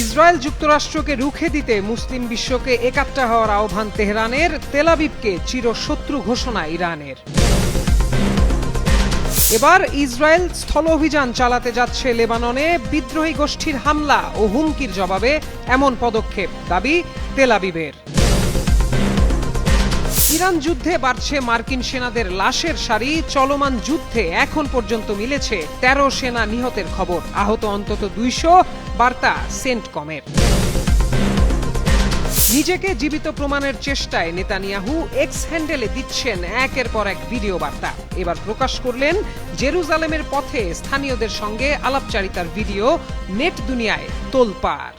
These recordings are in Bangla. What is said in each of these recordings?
ইসরায়েল যুক্তরাষ্ট্রকে রুখে দিতে মুসলিম বিশ্বকে একাট্টা হওয়ার আহ্বান তেহরানের, তেল আবিবকে চিরশত্রু ঘোষণা ইরানের। এবার ইসরায়েল স্থল অভিযান চালাতে যাচ্ছে লেবাননে, বিদ্রোহী গোষ্ঠীর হামলা ও হুমকির জবাবে এমন পদক্ষেপ, দাবি তেল আবিবের। ইরান যুদ্ধে বাড়ছে মার্কিন সেনাদের লাশের সারি, চলমান যুদ্ধে এখন পর্যন্ত মিলেছে ১৩ সেনা নিহতের খবর, আহত অন্তত ২০০, বার্তা সেন্টকমের। নিজেকে জীবিত প্রমাণের চেষ্টায় নেতানিয়াহু এক্স হ্যান্ডেলে দিচ্ছেন একের পর এক ভিডিও বার্তা। এবার প্রকাশ করলেন জেরুজালেমের পথে স্থানীয়দের সঙ্গে আলাপচারিতার ভিডিও, নেট দুনিয়ায় তোলপাড়।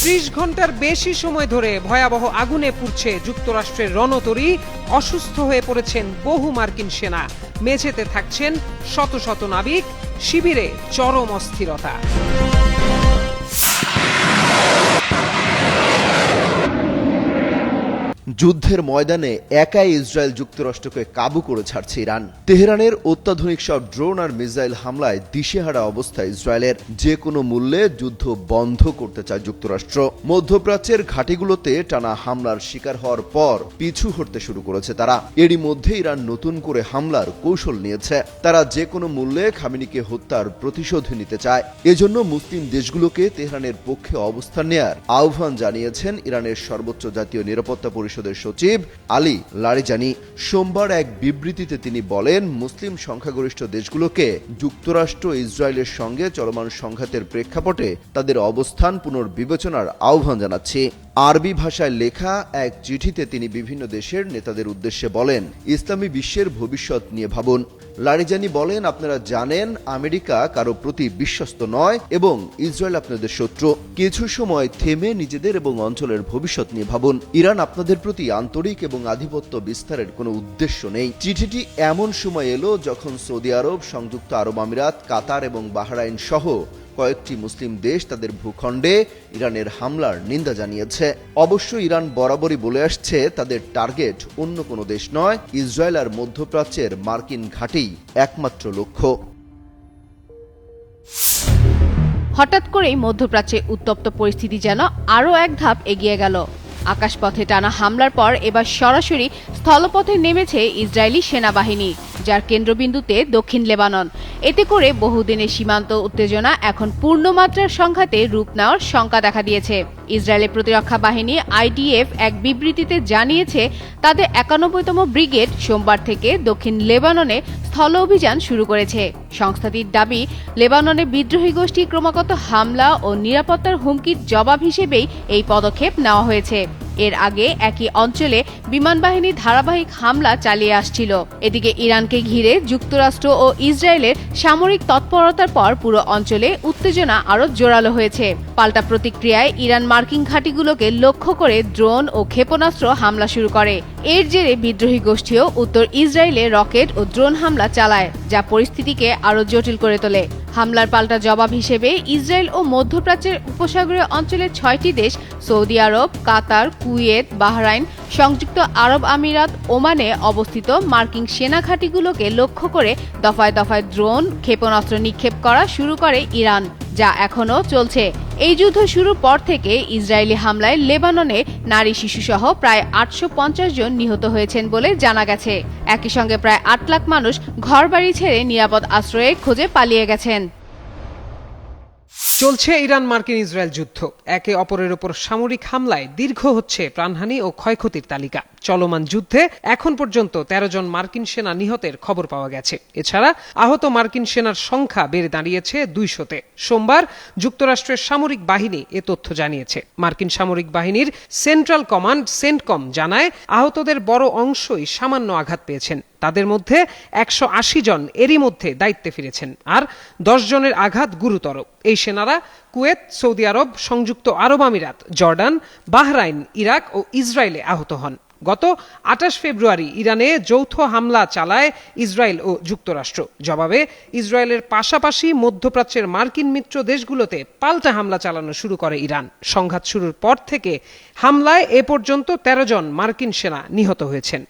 ৩০ ঘন্টার বেশি সময় ধরে ভয়াবহ আগুনে পুড়ছে যুক্তরাষ্ট্রের রণতরী, অসুস্থ হয়ে পড়েছেন বহু মার্কিন সেনা, মেঝেতে থাকছেন শত শত নাবিক, শিবিরে চরম অস্থিরতা। যুদ্ধের ময়দানে একাই ইসরায়েল যুক্তরাষ্ট্রকে কাবু করে ছাড়ছে ইরান। তেহরানের অত্যাধুনিক সব ড্রোন আর মিসাইল হামলায় দিশেহারা অবস্থা ইসরায়েলের। যে কোনো মূল্যে যুদ্ধ বন্ধ করতে চায় যুক্তরাষ্ট্র। মধ্যপ্রাচ্যের ঘাঁটিগুলোতে টানা হামলার শিকার হওয়ার পর পিছু হটতে শুরু করেছে তারা। এরই মধ্যে ইরান নতুন করে হামলার কৌশল নিয়েছে। তারা যে কোনো মূল্যে খামেনিকে হত্যার প্রতিশোধ নিতে চায়। এজন্য মুসলিম দেশগুলোকে তেহরানের পক্ষে অবস্থান নেয়ার আহ্বান জানিয়েছেন ইরানের সর্বোচ্চ জাতীয় নিরাপত্তা পরিষদের সচিব আলী লারিজানি। সোমবার এক বিবৃতিতে তিনি বলেন, মুসলিম সংখ্যাগরিষ্ঠ দেশগুলোকে যুক্তরাষ্ট্র ইসরায়েলের সঙ্গে চলমান সংঘাতের প্রেক্ষাপটে তাদের অবস্থান পুনর্বিবেচনার আহ্বান জানাচ্ছি। আরবি ভাষায় লেখা এক চিঠিতে তিনি বিভিন্ন দেশের নেতাদের উদ্দেশ্যে বলেন, ইসলামী বিশ্বের ভবিষ্যৎ নিয়ে ভাবুন। লারিজানি বলেন, আপনারা জানেন আমেরিকা কারো প্রতি বিশ্বস্ত নয় এবং ইসরায়েল আপনাদের শত্রু। কিছু সময় থেমে নিজেদের এবং অঞ্চলের ভবিষ্যৎ নিয়ে ভাবুন। ইরান আপনাদের প্রতি আন্তরিক এবং আধিপত্য বিস্তারের কোনো উদ্দেশ্য নেই। চিঠিটি এমন সময় এলো যখন সৌদি আরব, সংযুক্ত আরব আমিরাত, কাতার এবং বাহরাইন সহ কয়েকটি মুসলিম দেশ তাদের ভূখণ্ডে ইরানের হামলার নিন্দা জানিয়েছে। অবশ্য ইরান বরাবরই বলে আসছে তাদের টার্গেট অন্য কোনো দেশ নয়, ইসরায়েল আর মধ্যপ্রাচ্যের মার্কিন ঘাঁটিই একমাত্র লক্ষ্য। হঠাৎ করেই মধ্যপ্রাচ্যে উত্তপ্ত পরিস্থিতি যেন আরও এক ধাপ এগিয়ে গেল। আকাশপথে টানা হামলার পর এবার সরাসরি স্থলপথে নেমেছে ইসরায়েলি সেনাবাহিনী, যার কেন্দ্রবিন্দুতে দক্ষিণ লেবানন। এতে করে বহুদিনের সীমান্ত উত্তেজনা এখন পূর্ণমাত্রার সংঘাতে রূপ নেওয়ার শঙ্কা দেখা দিয়েছে। ইসরায়েলের প্রতিরক্ষা বাহিনী আইডিএফ এক বিবৃতিতে জানিয়েছে তাদের ৯১তম ব্রিগেড সোমবার থেকে দক্ষিণ লেবাননে স্থল অভিযান শুরু করেছে। সংস্থাটির দাবি, লেবাননে বিদ্রোহী গোষ্ঠী ক্রমাগত হামলা ও নিরাপত্তার হুমকির জবাব হিসেবেই এই পদক্ষেপ নেওয়া হয়েছে। এর আগে একই অঞ্চলে বিমান বাহিনী ধারাবাহিক হামলা চালিয়ে আসছিল। এদিকে ইরানকে ঘিরে যুক্তরাষ্ট্র ও ইসরায়েলের সামরিক তৎপরতার পর পুরো অঞ্চলে উত্তেজনা আরও জোরালো হয়েছে। পাল্টা প্রতিক্রিয়ায় ইরান মার্কিন ঘাঁটিগুলোকে লক্ষ্য করে ড্রোন ও ক্ষেপণাস্ত্র হামলা শুরু করে। এর জেরে বিদ্রোহী গোষ্ঠীও উত্তর ইসরায়েলে রকেট ও ড্রোন হামলা চালায়, যা পরিস্থিতিকে আরও জটিল করে তোলে। হামলার পাল্টা জবাব হিসেবে ইসরায়েল ও মধ্যপ্রাচ্যের উপসাগরীয় অঞ্চলের ৬টি দেশ সৌদি আরব, কাতার, কুয়েত, বাহরাইন, সংযুক্ত আরব আমিরাত, ওমানে অবস্থিত মার্কিন সেনা ঘাঁটিগুলোকে লক্ষ্য করে দফায় দফায় ড্রোন, ক্ষেপণাস্ত্র নিক্ষেপ করা শুরু করে ইরান, যা এখনও চলছে। এই যুদ্ধ শুরুর পর থেকে ইসরায়েলি হামলায় লেবাননে নারী শিশুসহ প্রায় ৮৫০ জন নিহত হয়েছেন বলে জানা গেছে। একই সঙ্গে প্রায় ৮ লাখ মানুষ ঘরবাড়ি ছেড়ে নিরাপদ আশ্রয়ে খোঁজে পালিয়ে গেছেন। চলছে ইরান মার্কিন ইসরায়েল যুদ্ধ। একে অপরের উপর সামরিক হামলায় দীর্ঘ হচ্ছে প্রাণহানি ও ক্ষয়ক্ষতির তালিকা। চলমান যুদ্ধে এখন পর্যন্ত ১৩ জন মার্কিন সেনা নিহতের খবর পাওয়া গেছে। এছাড়া আহত মার্কিন সেনার সংখ্যা বেড়ে দাঁড়িয়েছে ২০০-তে। সোমবার যুক্তরাষ্ট্রের সামরিক বাহিনী এ তথ্য জানিয়েছে। মার্কিন সামরিক বাহিনীর সেন্ট্রাল কমান্ড সেন্টকম জানায়, আহতদের বড় অংশই সামান্য আঘাত পেয়েছেন। তাদের মধ্যে ১৮০ জন এরই মধ্যে দায়িত্বে ফিরেছেন, আর ১০ জনের আঘাত গুরুতর। এই সেনারা কুয়েত, সৌদি আরব, সংযুক্ত আরব আমিরাত, জর্ডান, বাহরাইন, ইরাক ও ইসরায়েলে আহত হন। গত ২৮ ফেব্রুয়ারি ইরানে যৌথ হামলা চালায় ইসরায়েল ও যুক্তরাষ্ট্র। জবাবে ইসরায়েলের পাশাপাশি মধ্যপ্রাচ্যের মার্কিন মিত্র দেশগুলোতে পাল্টা হামলা চালানো শুরু করে ইরান। সংঘাত শুরুর পর থেকে হামলায় এ পর্যন্ত ১৩ জন মার্কিন সেনা নিহত হয়েছেন।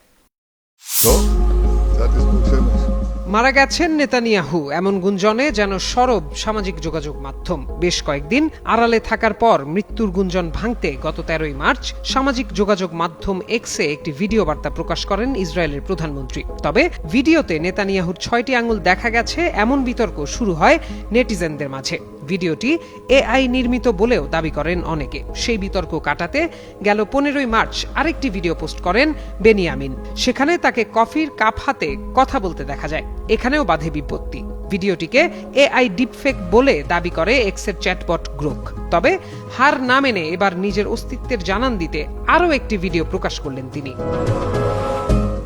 মারা গেছেন নেতানিয়াহু এমন গুঞ্জনে যেন সরব সামাজিক যোগাযোগ মাধ্যম। বেশ কয়েকদিন আড়ালে থাকার পর মৃত্যুর গুঞ্জন ভাঙতে গত 13ই মার্চ সামাজিক যোগাযোগ মাধ্যম এক্সে একটি ভিডিও বার্তা প্রকাশ করেন ইসরায়েলের প্রধানমন্ত্রী। তবে ভিডিওতে নেতানিয়াহুর 6টি আঙুল দেখা গেছে এমন বিতর্ক শুরু হয় নেটিজেনদের মাঝে। ভিডিওটি এআই নির্মিত বলেও দাবি করেন অনেকে। সেই বিতর্ক কাটাতে গেল 15ই মার্চ আরেকটি ভিডিও পোস্ট করেন বেনিয়ামিন। সেখানে তাকে কফির কাপ হাতে কথা বলতে দেখা যায়। এখানেও বাধে বিপত্তি। ভিডিওটিকে এআই ডিপফেক বলে দাবি করে এক্সের চ্যাটবট গ্রুপ। তবে হার না মেনে এবার নিজের অস্তিত্বের জানান দিতে আরও একটি ভিডিও প্রকাশ করলেন তিনি।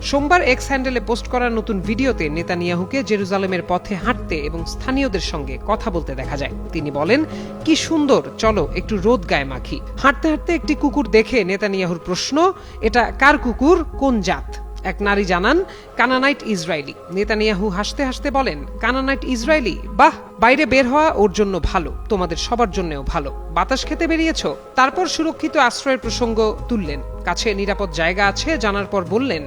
সোমবার এক্স হ্যান্ডেলে পোস্ট করা নতুন ভিডিওতে নেতানিয়াহুকে জেরুজালেমের পথে হাঁটতে এবং স্থানীয়দের সঙ্গে কথা বলতে দেখা যায়। তিনি বলেন, কি সুন্দর, চলো একটু রোদ গায়ে মাখি। হাঁটতে হাঁটতে একটি কুকুর দেখে নেতানিয়াহুর প্রশ্ন, এটা কার কুকুর, কোন জাত? এক নারী জানান, কানানাইট ইসরায়েলি। নেতানিয়াহু হাসতে হাসতে বলেন, কানানাইট ইসরায়েলি, বাহ, বাইরে বের হওয়া ওর জন্য ভালো, তোমাদের সবার জন্যও ভালো। বাতাস খেতে বেরিয়েছো? তারপর সুরক্ষিত আশ্রয়ের প্রসঙ্গ তুললেন। কাছে নিরাপদ জায়গা আছে জানার পর বললেন,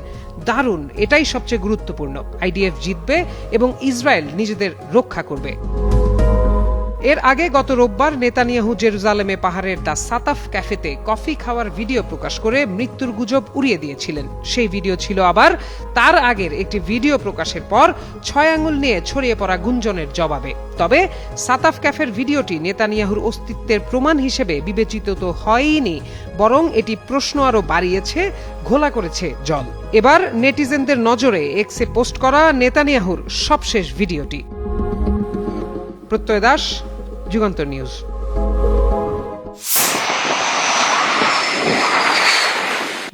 দারুণ, এটাই সবচেয়ে গুরুত্বপূর্ণ। আইডিএফ জিতবে এবং ইসরায়েল নিজেদের রক্ষা করবে। এর আগে গত রোববার নেতানিয়াহু জেরুজালেমে পাহাড়ের দা সাতাফ ক্যাফেতে কফি খাওয়ার ভিডিও প্রকাশ করে মৃত্যুর গুজব উড়িয়ে দিয়েছিলেন। সেই ভিডিও ছিল আবার তার আগের একটি ভিডিও প্রকাশের পর 6 আঙুল নিয়ে ছড়িয়ে পড়া গুঞ্জনের জবাবে। তবে সাতাফ ক্যাফের ভিডিওটি নেতানিয়াহুর অস্তিত্বের প্রমাণ হিসেবে বিবেচিত তো হয়নি, বরং এটি প্রশ্ন আরো বাড়িয়েছে, ঘোলা করেছে জল। এবার নেটিজেনদের নজরে এক্সে পোস্ট করা নেতানিয়াহুর সবশেষ ভিডিওটি। প্রত্যয় দাস, যুগান্তর নিউজ।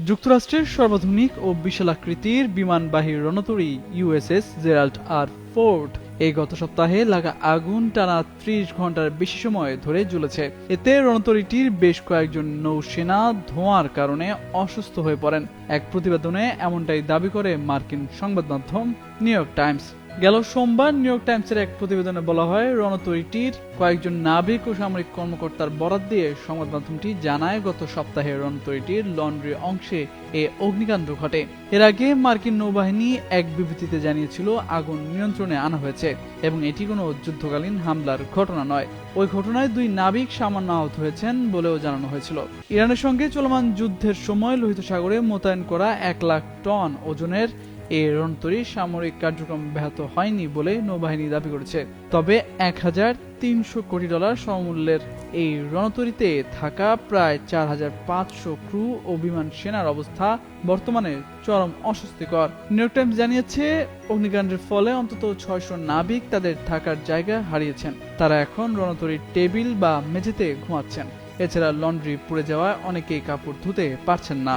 যুক্তরাষ্ট্রের সর্বাধুনিক ও বিশালাকৃতির বিমানবাহী রণতরী ইউএসএস জেরাল্ড আর ফোর্ড এই গত সপ্তাহে লাগা আগুন টানা 30 ঘন্টার বেশি সময় ধরে জ্বলেছে। এতে রণতরীটির বেশ কয়েকজন নৌসেনা ধোঁয়ার কারণে অসুস্থ হয়ে পড়েন। এক প্রতিবেদনে এমনটাই দাবি করে মার্কিন সংবাদ মাধ্যম নিউ ইয়র্ক টাইমস। গেল সোমবার নিউ ইয়র্ক টাইমসের এক প্রতিবেদনে বলা হয়, রণতরীটির কয়েকজন নাবিক ও সামরিক কর্মকর্তার বরাত দিয়ে সংবাদ মাধ্যমটি জানায়, গত সপ্তাহে রণতরীটির লন্ড্রি অংশে এ অগ্নিকাণ্ড ঘটে। এর আগে মার্কিন নৌবাহিনী এক বিবৃতিতে জানিয়েছিল আগুন নিয়ন্ত্রণে আনা হয়েছে এবং এটি কোনো যুদ্ধকালীন হামলার ঘটনা নয়। ওই ঘটনায় 2 নাবিক সামান্য আহত হয়েছেন বলেও জানানো হয়েছিল। ইরানের সঙ্গে চলমান যুদ্ধের সময় লোহিত সাগরে মোতায়েন করা 1 লাখ টন ওজনের এই রণতরী সামরিক কার্যক্রম ব্যাহত হয়নি বলে নৌবাহিনী দাবি করেছে। তবে $1,300 কোটি সমমূল্যের এই রণতরীতে থাকা প্রায় 4,500 ক্রু ও বিমান সেনার অবস্থা বর্তমানে চরম অস্বস্তিকর। নিউ ইয়র্ক টাইমস জানিয়েছে, অগ্নিকাণ্ডের ফলে অন্তত 600 নাবিক তাদের থাকার জায়গা হারিয়েছেন। তারা এখন রণতরীর টেবিল বা মেঝেতে ঘুমাচ্ছেন। এছাড়া লন্ড্রি পুড়ে যাওয়ায় অনেকেই কাপড় ধুতে পারছেন না।